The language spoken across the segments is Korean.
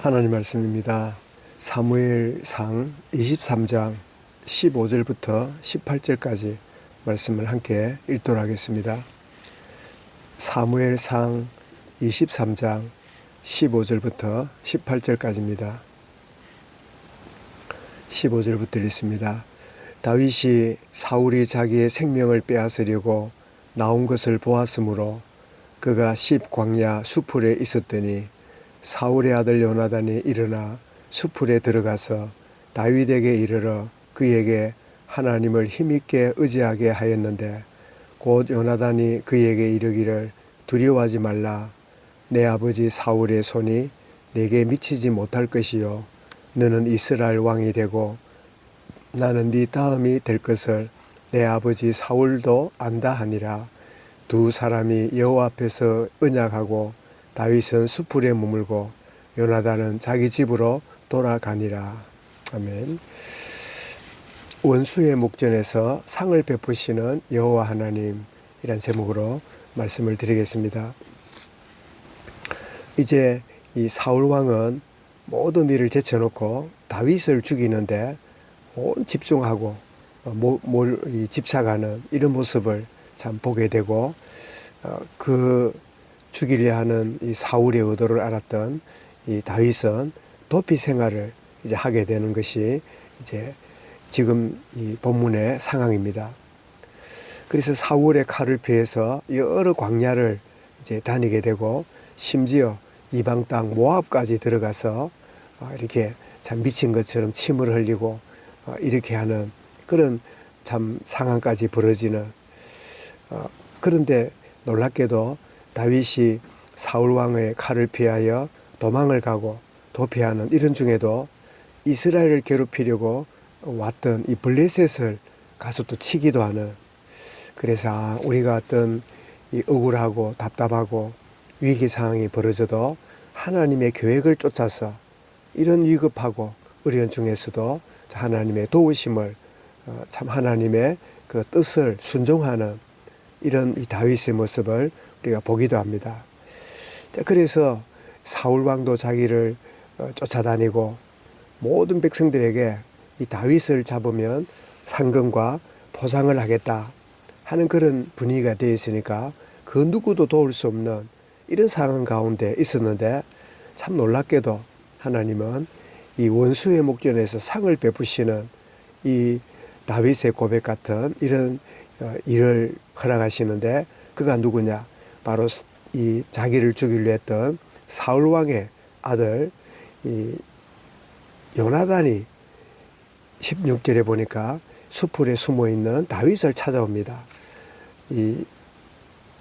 하나님 말씀입니다. 사무엘상 23장 15절부터 18절까지 말씀을 함께 읽도록 하겠습니다. 사무엘상 23장 15절부터 18절까지입니다. 15절부터 읽습니다. 다윗이 사울이 자기의 생명을 빼앗으려고 나온 것을 보았으므로 그가 십 광야 수풀에 있었더니 사울의 아들 요나단이 일어나 수풀에 들어가서 다윗에게 이르러 그에게 하나님을 힘있게 의지하게 하였는데 곧 요나단이 그에게 이르기를 두려워하지 말라. 내 아버지 사울의 손이 내게 미치지 못할 것이요 너는 이스라엘 왕이 되고 나는 네 다음이 될 것을 내 아버지 사울도 안다 하니라. 두 사람이 여호와 앞에서 언약하고 다윗은 수풀에 머물고 요나단은 자기 집으로 돌아가니라. 아멘. 원수의 목전에서 상을 베푸시는 여호와 하나님이란 제목으로 말씀을 드리겠습니다. 이제 이 사울 왕은 모든 일을 제쳐놓고 다윗을 죽이는데 온 집중하고 집착하는 이런 모습을 참 보게 되고 그 죽이려 하는 이 사울의 의도를 알았던 이 다윗은 도피 생활을 이제 하게 되는 것이 이제 지금 이 본문의 상황입니다. 그래서 사울의 칼을 피해서 여러 광야를 이제 다니게 되고 심지어 이방 땅 모압까지 들어가서 이렇게 참 미친 것처럼 침을 흘리고 이렇게 하는 그런 참 상황까지 벌어지는 그런데 놀랍게도 다윗이 사울 왕의 칼을 피하여 도망을 가고 도피하는 이런 중에도 이스라엘을 괴롭히려고 왔던 이 블레셋을 가서 또 치기도 하는, 그래서 우리가 어떤 이 억울하고 답답하고 위기 상황이 벌어져도 하나님의 계획을 쫓아서 이런 위급하고 어려운 중에서도 하나님의 도우심을 참 하나님의 그 뜻을 순종하는 이런 이 다윗의 모습을 우리가 보기도 합니다. 그래서 사울 왕도 자기를 쫓아다니고 모든 백성들에게 이 다윗을 잡으면 상금과 보상을 하겠다 하는 그런 분위기가 되어 있으니까 그 누구도 도울 수 없는 이런 상황 가운데 있었는데 참 놀랍게도 하나님은 이 원수의 목전에서 상을 베푸시는 이 다윗의 고백 같은 이런 일을 허락하시는데 그가 누구냐? 바로 이 자기를 죽이려 했던 사울 왕의 아들 이 요나단이 16절에 보니까 수풀에 숨어 있는 다윗을 찾아옵니다. 이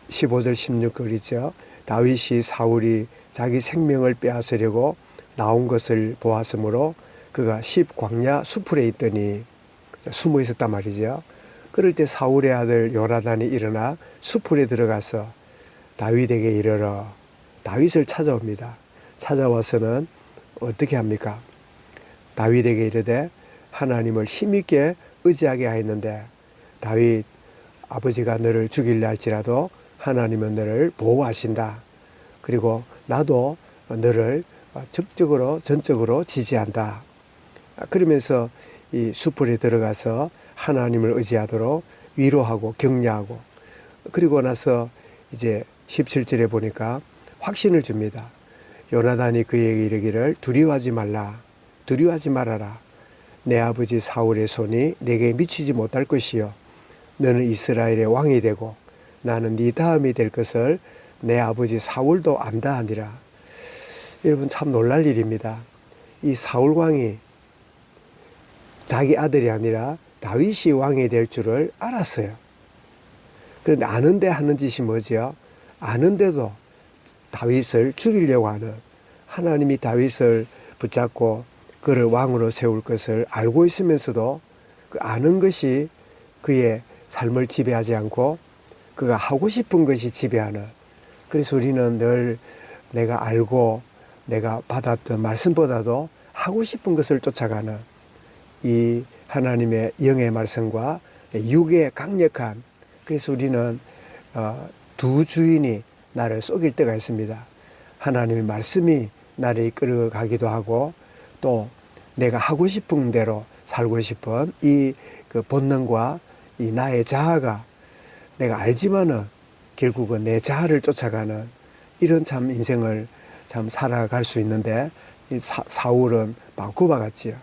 15절 16절 있죠. 다윗이 사울이 자기 생명을 빼앗으려고 나온 것을 보았으므로 그가 십 광야 수풀에 있더니 숨어 있었단 말이죠. 그럴 때 사울의 아들 요나단이 일어나 수풀에 들어가서 다윗에게 이르러 다윗을 찾아옵니다. 찾아와서는 어떻게 합니까? 다윗에게 이르되 하나님을 힘있게 의지하게 하였는데 다윗 아버지가 너를 죽이려 할지라도 하나님은 너를 보호하신다. 그리고 나도 너를 적극적으로 전적으로 지지한다. 그러면서 이 수풀에 들어가서 하나님을 의지하도록 위로하고 격려하고, 그리고 나서 이제 17절에 보니까 확신을 줍니다. 요나단이 그에게 이르기를 두려워하지 말라. 두려워하지 말아라. 내 아버지 사울의 손이 내게 미치지 못할 것이요 너는 이스라엘의 왕이 되고 나는 네 다음이 될 것을 내 아버지 사울도 안다 하니라. 여러분 참 놀랄 일입니다. 이 사울 왕이 자기 아들이 아니라 다윗이 왕이 될 줄을 알았어요. 그런데 아는데 하는 짓이 뭐죠? 아는데도 다윗을 죽이려고 하는, 하나님이 다윗을 붙잡고 그를 왕으로 세울 것을 알고 있으면서도 그 아는 것이 그의 삶을 지배하지 않고 그가 하고 싶은 것이 지배하는, 그래서 우리는 늘 내가 알고 내가 받았던 말씀보다도 하고 싶은 것을 쫓아가는 이 하나님의 영의 말씀과 육의 강력한, 그래서 우리는 두 주인이 나를 속일 때가 있습니다. 하나님의 말씀이 나를 이끌어가기도 하고 또 내가 하고 싶은 대로 살고 싶은 이 그 본능과 이 나의 자아가 내가 알지만은 결국은 내 자아를 쫓아가는 이런 참 인생을 참 살아갈 수 있는데 이 사울은 바꾸바 같지요.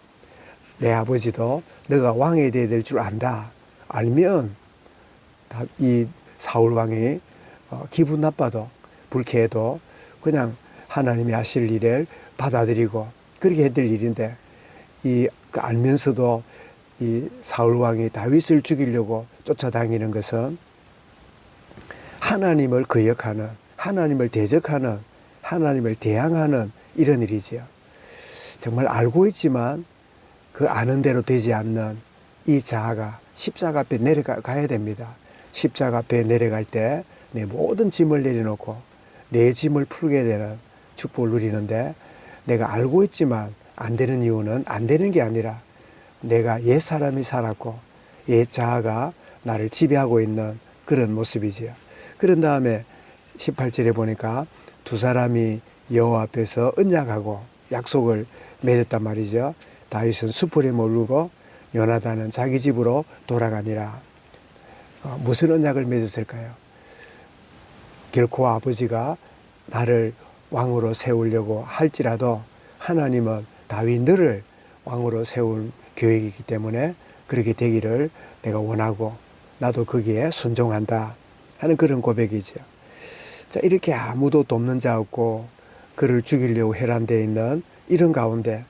내 아버지도 너가 왕이 되어야 될 줄 안다. 알면 이 사울 왕이 기분 나빠도 불쾌해도 그냥 하나님이 하실 일을 받아들이고 그렇게 해야 될 일인데 그 알면서도 이 사울 왕이 다윗을 죽이려고 쫓아다니는 것은 하나님을 거역하는, 하나님을 대적하는, 하나님을 대항하는 이런 일이지요. 정말 알고 있지만 그 아는 대로 되지 않는 이 자아가 십자가 앞에 내려가야 됩니다. 십자가 앞에 내려갈 때 내 모든 짐을 내려놓고 내 짐을 풀게 되는 축복을 누리는데 내가 알고 있지만 안 되는 이유는 안 되는 게 아니라 내가 옛 사람이 살았고 옛 자아가 나를 지배하고 있는 그런 모습이지요. 그런 다음에 18절에 보니까 두 사람이 여호와 앞에서 언약하고 약속을 맺었단 말이죠. 다윗은 수풀에 머물고 요나단은 자기 집으로 돌아가니라. 무슨 언약을 맺었을까요? 결코 아버지가 나를 왕으로 세우려고 할지라도 하나님은 다윗 너를 왕으로 세울 계획이기 때문에 그렇게 되기를 내가 원하고 나도 거기에 순종한다 하는 그런 고백이죠. 자, 이렇게 아무도 돕는 자 없고 그를 죽이려고 해란되어 있는 이런 가운데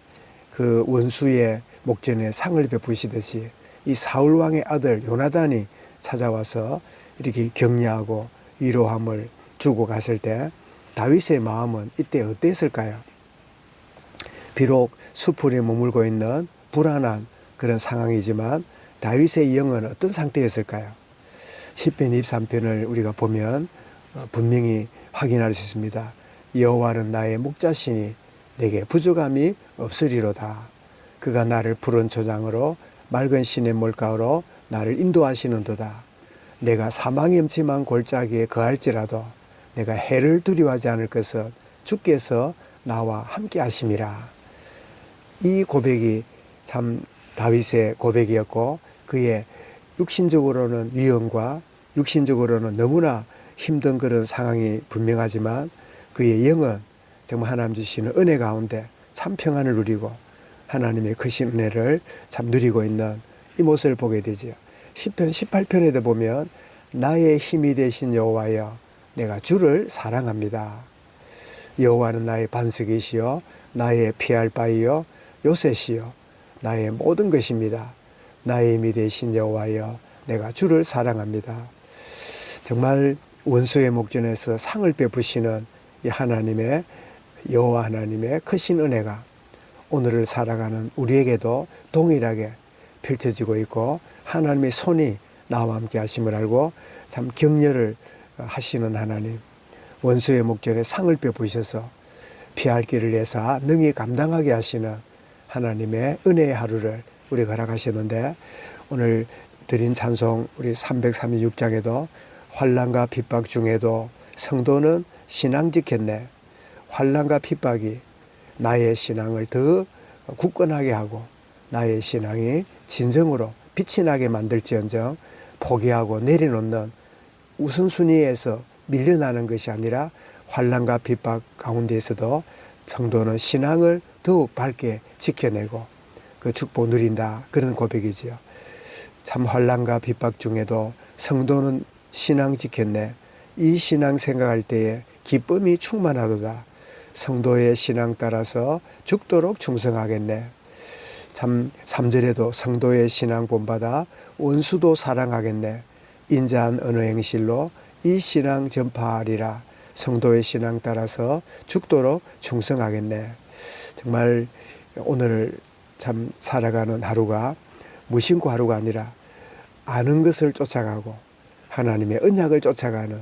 그 원수의 목전에 상을 베푸시듯이 이 사울 왕의 아들 요나단이 찾아와서 이렇게 격려하고 위로함을 주고 갔을 때 다윗의 마음은 이때 어땠을까요? 비록 수풀에 머물고 있는 불안한 그런 상황이지만 다윗의 영은 어떤 상태였을까요? 시편 23편을 우리가 보면 분명히 확인할 수 있습니다. 여호와는 나의 목자시니 내게 부족함이 없으리로다. 그가 나를 푸른 초장으로 맑은 시냇 물가로 나를 인도하시는도다. 내가 사망의 음침한 골짜기에 거할지라도 내가 해를 두려워하지 않을 것은 주께서 나와 함께 하심이라. 이 고백이 참 다윗의 고백이었고 그의 육신적으로는 위험과 육신적으로는 너무나 힘든 그런 상황이 분명하지만 그의 영은 정말 하나님 주시는 은혜 가운데 참 평안을 누리고 하나님의 크신 은혜를 참 누리고 있는 이 모습을 보게 되죠. 시편 18편에도 보면 나의 힘이 되신 여호와여 내가 주를 사랑합니다. 여호와는 나의 반석이시요 나의 피할 바이요 요새시요 나의 모든 것입니다. 나의 힘이 되신 여호와여 내가 주를 사랑합니다. 정말 원수의 목전에서 상을 베푸시는 이 하나님의 여호와 하나님의 크신 은혜가 오늘을 살아가는 우리에게도 동일하게 펼쳐지고 있고 하나님의 손이 나와 함께 하심을 알고 참 격려를 하시는 하나님, 원수의 목전에 상을 베푸셔서 피할 길을 내사 능히 감당하게 하시는 하나님의 은혜의 하루를 우리가 허락하셨는데 오늘 드린 찬송 우리 336장에도 환난과 핍박 중에도 성도는 신앙 지켰네. 환난과 핍박이 나의 신앙을 더 굳건하게 하고 나의 신앙이 진정으로 빛이 나게 만들지언정 포기하고 내려놓는 우선순위에서 밀려나는 것이 아니라 환난과 핍박 가운데에서도 성도는 신앙을 더욱 밝게 지켜내고 그 축복 누린다 그런 고백이지요. 참 환난과 핍박 중에도 성도는 신앙 지켰네. 이 신앙 생각할 때에 기쁨이 충만하도다. 성도의 신앙 따라서 죽도록 충성하겠네. 참 3절에도 성도의 신앙 본받아 원수도 사랑하겠네. 인자한 언어 행실로 이 신앙 전파하리라. 성도의 신앙 따라서 죽도록 충성하겠네. 정말 오늘 참 살아가는 하루가 무심코 하루가 아니라 아는 것을 쫓아가고 하나님의 언약을 쫓아가는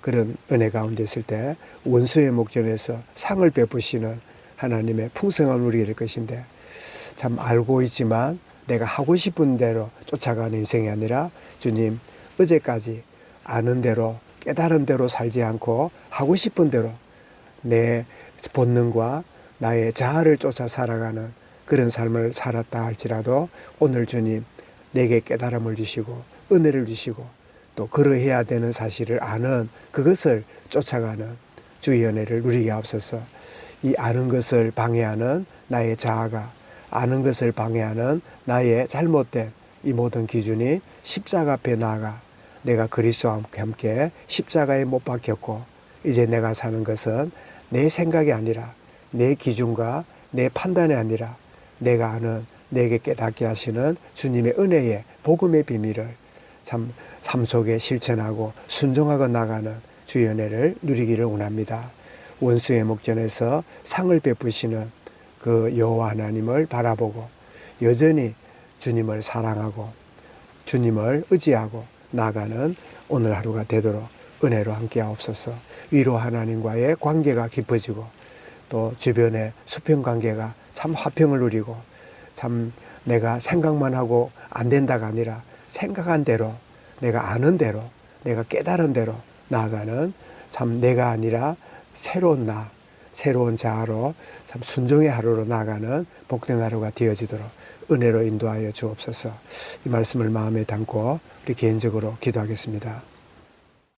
그런 은혜 가운데 있을 때 원수의 목전에서 상을 베푸시는 하나님의 풍성함을 누리게 될 것인데 참 알고 있지만 내가 하고 싶은 대로 쫓아가는 인생이 아니라 주님 어제까지 아는 대로 깨달은 대로 살지 않고 하고 싶은 대로 내 본능과 나의 자아를 쫓아 살아가는 그런 삶을 살았다 할지라도 오늘 주님 내게 깨달음을 주시고 은혜를 주시고 또 그러해야 되는 사실을 아는 그것을 쫓아가는 주의 은혜를 누리게 하옵소서. 이 아는 것을 방해하는 나의 자아가, 아는 것을 방해하는 나의 잘못된 이 모든 기준이 십자가 앞에 나아가 내가 그리스도와 함께 십자가에 못 박혔고 이제 내가 사는 것은 내 생각이 아니라 내 기준과 내 판단이 아니라 내가 아는 내게 깨닫게 하시는 주님의 은혜의 복음의 비밀을 참 삶 속에 실천하고 순종하고 나가는 주의 은혜를 누리기를 원합니다. 원수의 목전에서 상을 베푸시는 그 여호와 하나님을 바라보고 여전히 주님을 사랑하고 주님을 의지하고 나가는 오늘 하루가 되도록 은혜로 함께 하옵소서. 위로 하나님과의 관계가 깊어지고 또 주변의 수평 관계가 참 화평을 누리고 참 내가 생각만 하고 안 된다가 아니라 생각한 대로 내가 아는 대로 내가 깨달은 대로 나아가는 참 내가 아니라 새로운 나, 새로운 자아로 참 순종의 하루로 나아가는 복된 하루가 되어지도록 은혜로 인도하여 주옵소서. 이 말씀을 마음에 담고 우리 개인적으로 기도하겠습니다.